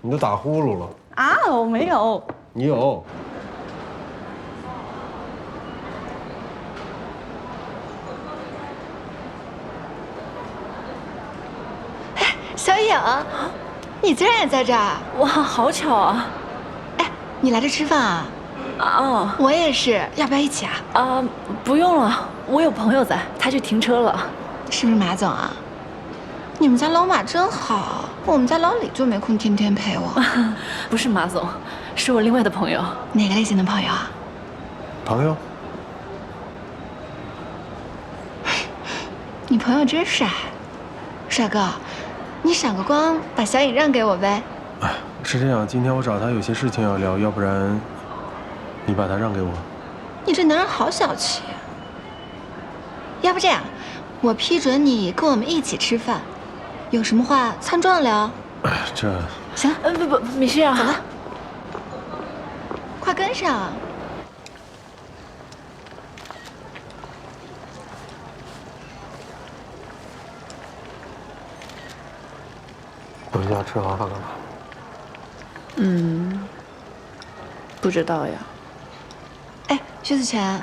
Speaker 21: 你都打呼噜了。
Speaker 13: 啊，我没有。
Speaker 21: 你有。
Speaker 11: 小影，你竟然也在这儿！
Speaker 5: 哇，好巧啊！
Speaker 11: 哎，你来这吃饭啊？
Speaker 5: 哦，
Speaker 11: 我也是，要不要一起啊？
Speaker 5: 不用了，我有朋友在，他去停车了。
Speaker 11: 是不是马总啊？你们家老马真好，我们家老李就没空天天陪我。
Speaker 5: 不是马总，是我另外的朋友。
Speaker 11: 哪个类型的朋友啊？
Speaker 21: 朋友。
Speaker 11: 你朋友真帅，帅哥。你闪个光，把小影让给我呗。
Speaker 21: 是这样，今天我找他有些事情要聊，要不然你把他让给我。
Speaker 11: 你这男人好小气。要不这样，我批准你跟我们一起吃饭，有什么话餐桌上聊。
Speaker 21: 这
Speaker 11: 行了，
Speaker 5: 不，米旭啊，
Speaker 11: 走了，快跟上。
Speaker 21: 回家吃好饭干嘛？
Speaker 5: 不知道呀。
Speaker 11: 哎，薛子权，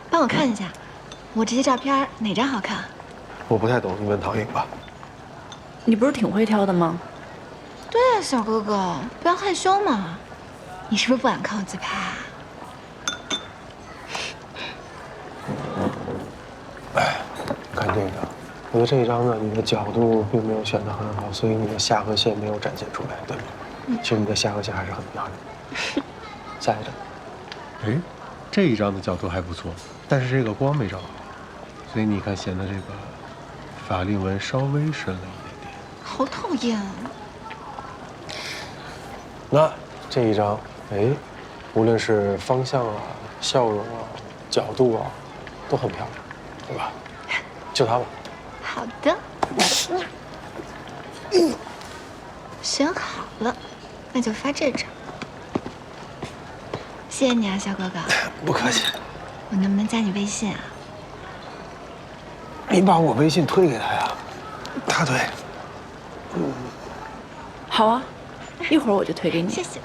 Speaker 11: 帮我看一下，我这些照片哪张好看？
Speaker 21: 我不太懂，你问唐颖吧。
Speaker 5: 你不是挺会挑的吗？
Speaker 11: 对啊，小哥哥，不要害羞嘛。你是不是不敢看我自拍啊？
Speaker 21: 哎，看这个，我觉得这一张呢，你的角度并没有选得很好，所以你的下颌线没有展现出来，对吗？其实你的下颌线还是很漂亮的。下一张。哎，这一张的角度还不错，但是这个光没照好，所以你看显得这个法令纹稍微深了一点点。
Speaker 11: 好讨厌啊！
Speaker 21: 那这一张，哎，无论是方向啊、笑容啊、角度啊，都很漂亮，对吧？就它吧。
Speaker 11: 好的。选好了，那就发这张。谢谢你啊，小哥哥。
Speaker 21: 不客气。
Speaker 11: 我能不能加你微信啊？
Speaker 21: 你把我微信推给他呀，他推。
Speaker 5: 好啊，一会儿我就推给你。
Speaker 11: 谢谢。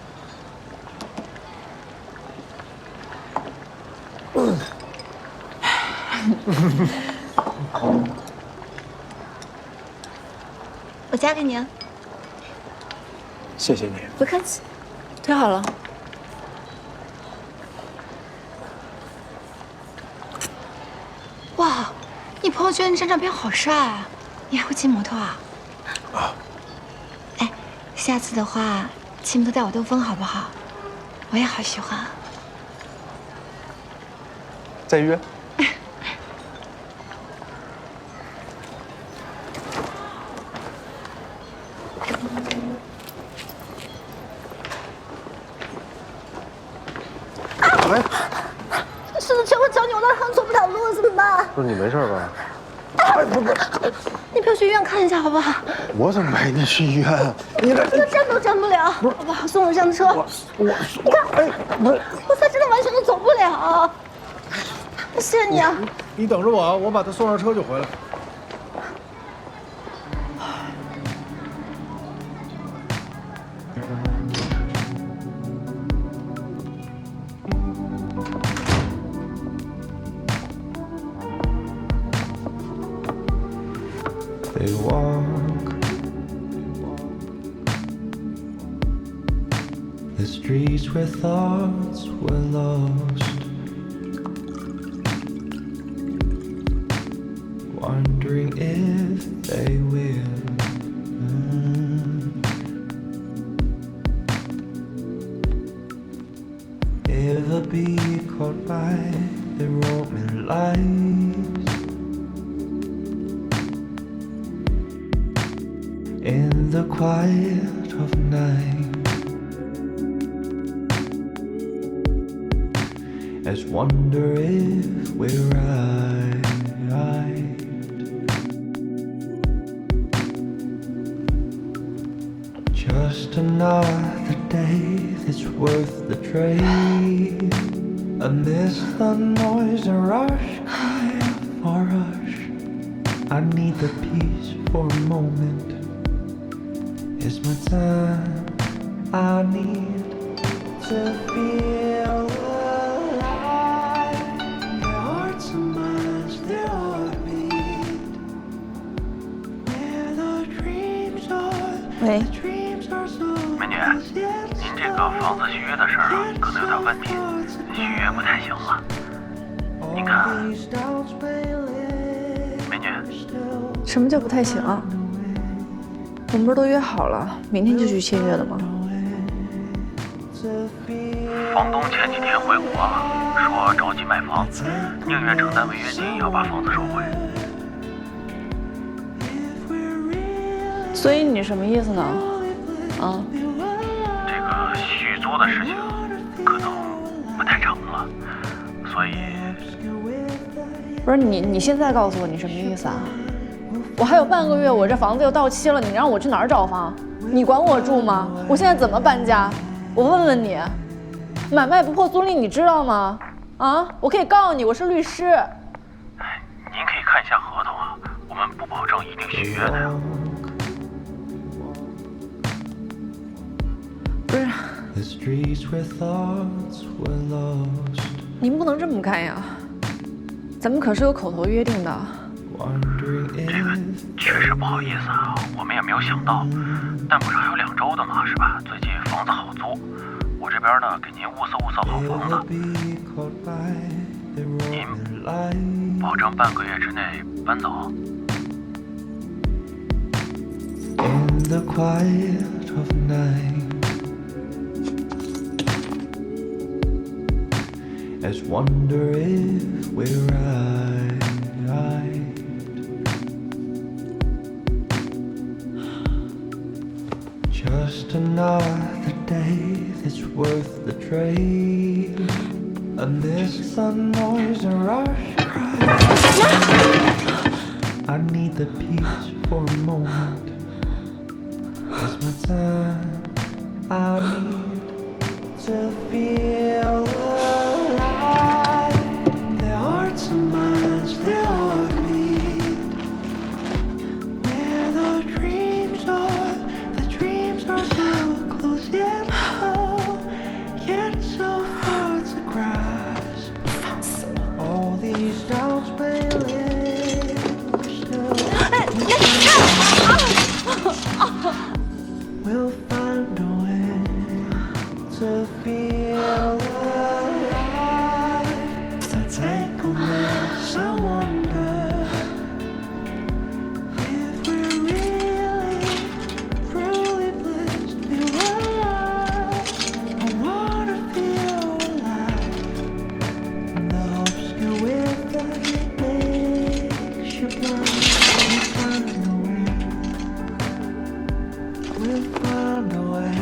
Speaker 11: 我加给你啊。
Speaker 21: 谢谢你。
Speaker 11: 不客气。
Speaker 5: 推好了。
Speaker 11: 哇，你朋友圈那张照片好帅啊！你还会骑摩托啊？
Speaker 21: 啊。
Speaker 11: 哎，下次的话，骑摩托带我兜风好不好？我也好喜欢。
Speaker 21: 再约。哎，
Speaker 9: 是的，全我脚扭到，好像走不了路，怎么办？
Speaker 21: 不是你没事吧？
Speaker 9: 哎，不，你陪我去医院看一下好不好？
Speaker 21: 我怎么陪你去医院？你这
Speaker 9: 站都站不了，好不好？送我上车。你看，
Speaker 21: 哎，不是，
Speaker 9: 我才真的完全都走不了。谢谢你啊！
Speaker 21: 你等着我啊，我把他送上车就回来。
Speaker 15: They walk the streets where thoughts were lost, wondering if they will ever be caught by the roaming lights in the quiet of night, as wonder if we're right. Just another day that's worth the trade, amidst the noise and rush, for rush. I need the peace for a moment. It's my time. I need to feel alive. Their hearts and minds, their heartbeat. Where the dreams are, the dreams are so.
Speaker 22: 美女，您这个房子续约的事儿啊，可能有点问题，续约不太行了。您看，美女，
Speaker 6: 什么叫不太行啊？我们不是都约好了，明天就去签约的吗？
Speaker 22: 房东前几天回国，说着急买房，宁愿承担违约金，也要把房子收回。
Speaker 6: 所以你什么意思呢？啊？
Speaker 22: 这个续租的事情可能不太成了，所以……
Speaker 5: 不是你现在告诉我你什么意思啊？我还有半个月，我这房子又到期了，你让我去哪儿找房？你管我住吗？我现在怎么搬家？我问问你，买卖不破租赁，你知道吗？啊，我可以告你，我是律师。
Speaker 22: 您可以看一下合同啊，我们不保证一定续约的呀。
Speaker 5: 不是，您不能这么干呀，咱们可是有口头约定的。
Speaker 22: 这个确实不好意思啊，我们也没有想到，但不是还有2周的嘛，是吧？最近房子好租，我这边呢给您物色好房子，您保证半个月之内搬走。
Speaker 15: In the quiet of night, as wonder if we're right. Just another day that's worth the trade. Amidst the noise and rush cry, I need the peace for a moment. It's my time. I need to feel alive. Their hearts and minds, their heartbeat. Where the dreams are so close yet so hard to grasp. All these doubts may linger still. We'll find a way to feel alive. The tangleness, I wonder if we're really, truly blessed. I wanna feel alive. The hopes go with us, makes you blind. We'll find a way.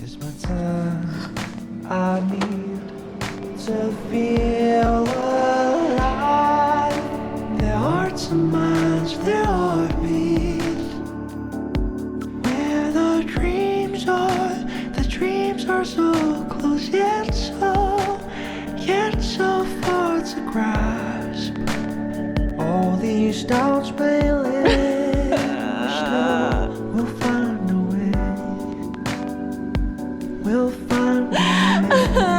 Speaker 15: It's my time. I need to feel alive. Their hearts and minds, their heartbeats. Where the dreams are so close yet so far to grasp. All these doubts may linger still. We'll find a way. We'll find a way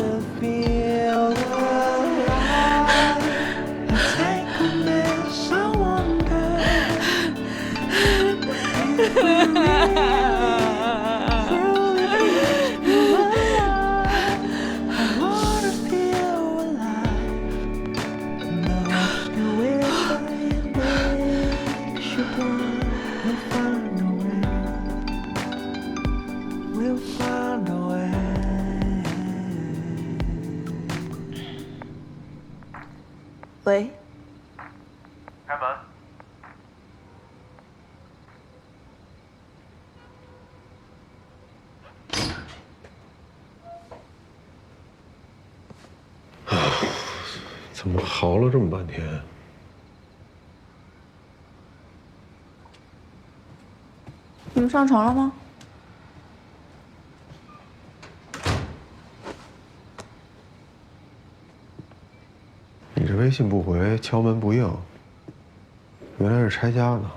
Speaker 15: to feel alive. A tangleness, I wonder if we're truly alive. I wanna feel alive. The hopes go with us, makes you blind. We'll find a way. We'll find a way.
Speaker 5: 喂，
Speaker 22: 开门。
Speaker 21: 怎么嚎了这么半天？
Speaker 5: 你们上床了吗？
Speaker 21: 你这微信不回，敲门不应，原来是拆家呢。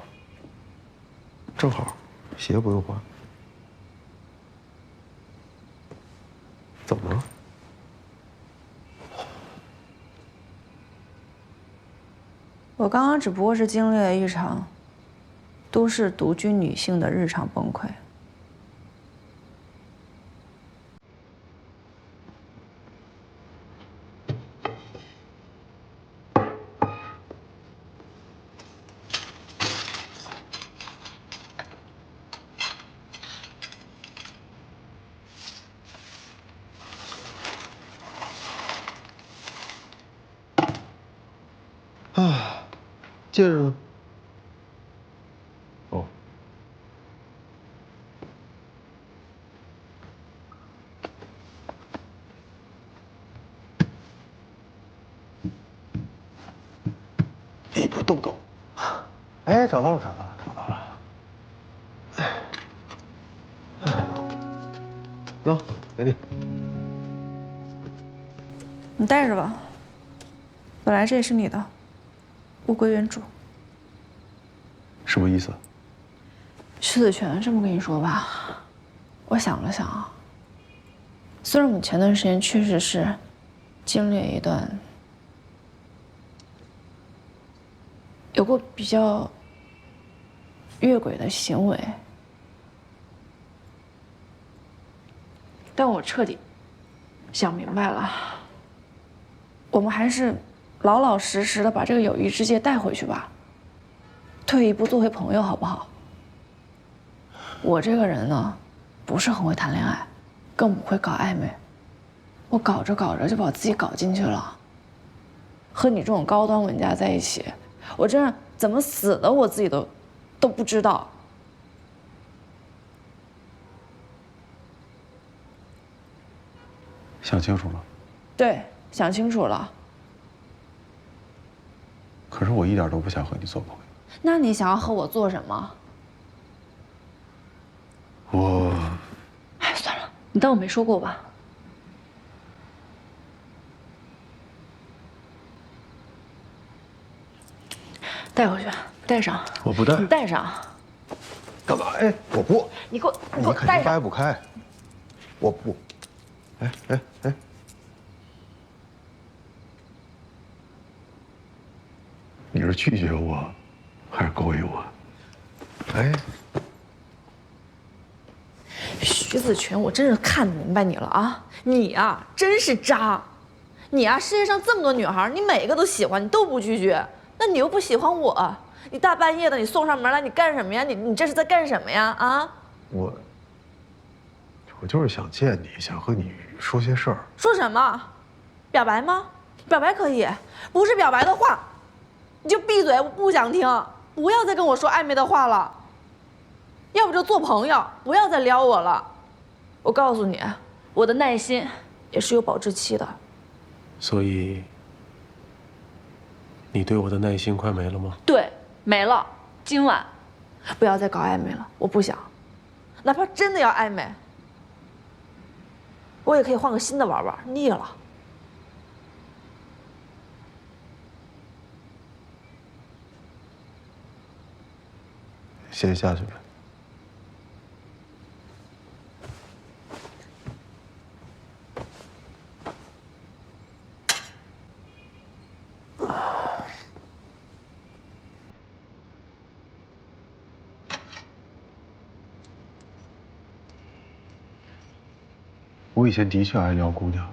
Speaker 21: 正好，鞋不用换。怎么了？
Speaker 5: 我刚刚只不过是经历了一场都市独居女性的日常崩溃。
Speaker 21: 戒指呢？哦。一步动不动。哎，找到了，找到了，找到了。走，给你。
Speaker 13: 你带着吧。本来这也是你的，物归原主。
Speaker 21: 什么意思？
Speaker 13: 徐子泉这么跟你说吧，我想了想啊，虽然我们前段时间确实是经历了一段有过比较越轨的行为，但我彻底想明白了，我们还是老老实实的把这个友谊之戒带回去吧，退一步做回朋友，好不好？我这个人呢，不是很会谈恋爱，更不会搞暧昧，我搞着搞着就把我自己搞进去了。和你这种高端文家在一起，我真是怎么死的我自己都不知道。
Speaker 21: 想清楚了。
Speaker 13: 对，想清楚了。
Speaker 21: 可是我一点都不想和你做朋友。
Speaker 13: 那你想要和我做什么？
Speaker 21: 我……
Speaker 13: 哎，算了，你当我没说过吧。带回去，带上。
Speaker 21: 我不带。
Speaker 13: 你带上。
Speaker 21: 干嘛？哎，我不。
Speaker 13: 你给我
Speaker 21: 肯定
Speaker 13: 带上。
Speaker 21: 掰不开。我不。哎哎哎！你是拒绝我，还是勾引我？哎，
Speaker 13: 徐子泉，我真是看明白你了啊！你啊，真是渣！你啊，世界上这么多女孩，你每个都喜欢，你都不拒绝，那你又不喜欢我，你大半夜的你送上门来，你干什么呀？你这是在干什么呀？啊！
Speaker 21: 我就是想见你，想和你说些事儿。
Speaker 13: 说什么？表白吗？表白可以，不是表白的话，你就闭嘴，我不想听，不要再跟我说暧昧的话了。要不就做朋友，不要再撩我了。我告诉你，我的耐心也是有保质期的。
Speaker 21: 所以，你对我的耐心快没了吗？
Speaker 13: 对，没了。今晚不要再搞暧昧了，我不想。哪怕真的要暧昧，我也可以换个新的玩玩，腻了。
Speaker 21: 先下去呗。我以前的确爱撩姑娘，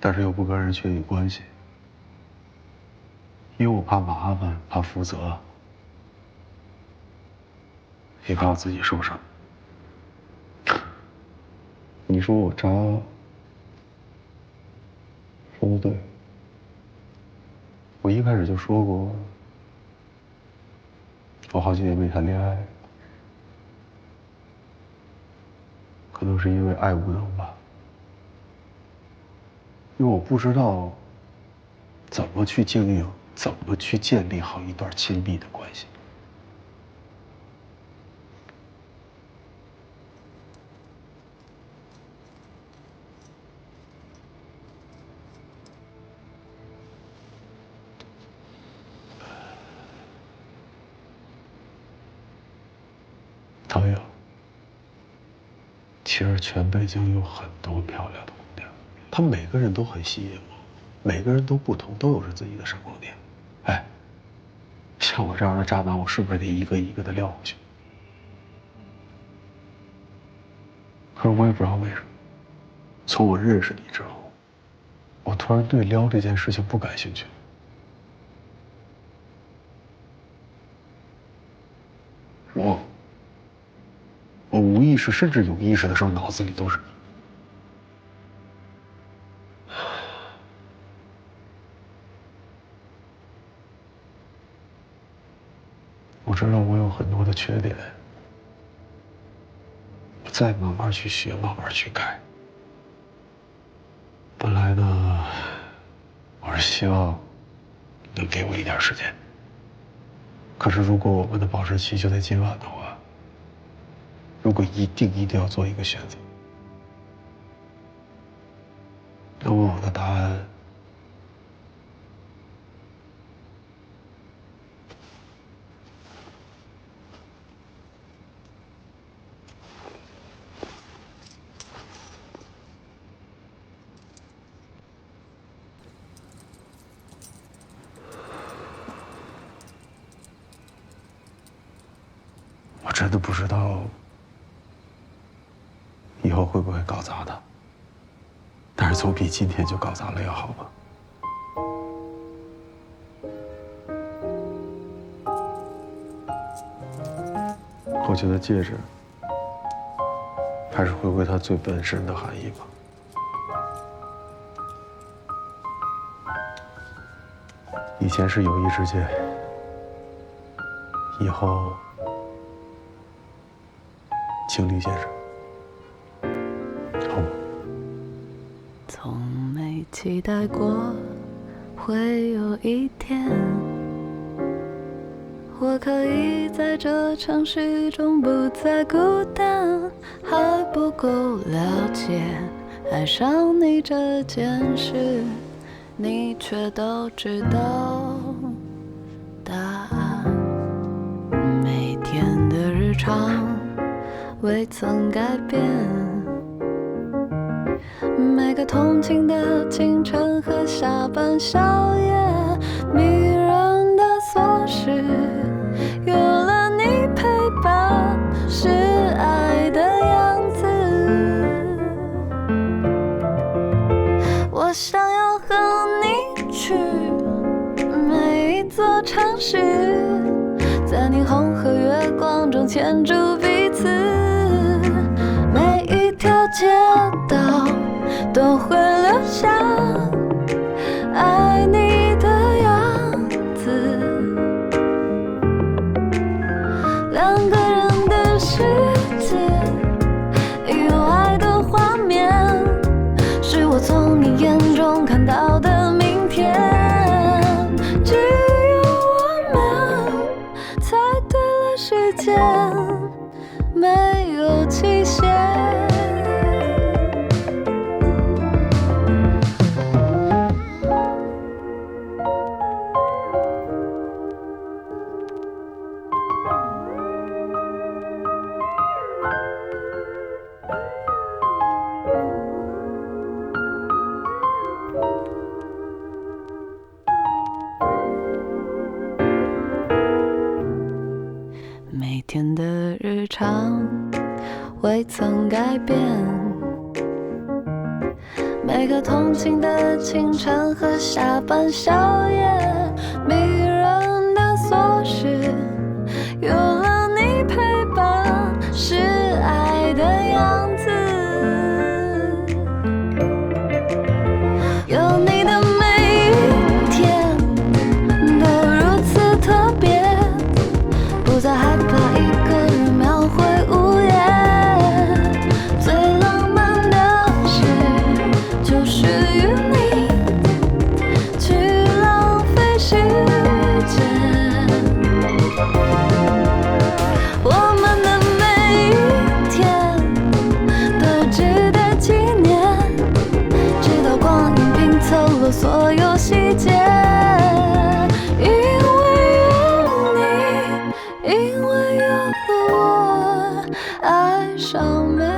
Speaker 21: 但是又不跟人确定关系，因为我怕麻烦，怕负责，也怕我自己受伤。你说我渣，说的对。我一开始就说过，我好几年没谈恋爱，可能是因为爱无能吧。因为我不知道怎么去经营，怎么去建立好一段亲密的关系。唐颖，其实全北京有很多漂亮的姑娘，她们每个人都很吸引我，每个人都不同，都有着自己的闪光点。哎，像我这样的渣男，我是不是得一个一个的撩回去？可是我也不知道为什么，从我认识你之后，我突然对撩这件事情不感兴趣。我无意识甚至有意识的时候，脑子里都是你。知道我有很多的缺点，我再慢慢去学，慢慢去改。本来呢，我是希望能给我一点时间。可是如果我们的保质期就在今晚的话，如果一定要做一个选择，那么我的答案我真的不知道以后会不会搞砸它，但是总比今天就搞砸了要好吧。我觉得戒指还是回归它最本身的含义吧。以前是友谊之戒，以后情侣戒指，好吗？
Speaker 2: 从没期待过会有一天，我可以在这城市中不再孤单，还不够了解爱上你这件事，你却都知道答案。每天的日常未曾改变，每个通勤的清晨和下班宵夜，迷人的琐事有了你陪伴，是爱的样子。我想要和你去每一座城市，在霓虹和月光中牵住彼此，每一条街道都会留下爱你的样子。两个人的世界，有爱的画面，是我从你眼中看到的明天。只有我们猜对了时间，没有期限。每天的日常未曾改变，每个通勤的清晨和下班宵夜，迷人的琐事有了你陪伴，是爱的样子。有你的每一天都如此特别，不再害怕一个人描绘午夜。最浪漫的事就是与你去浪费时间。我们的每一天都值得纪念，直到光阴拼凑了所有细节。因为有你，因为有了我，爱上美。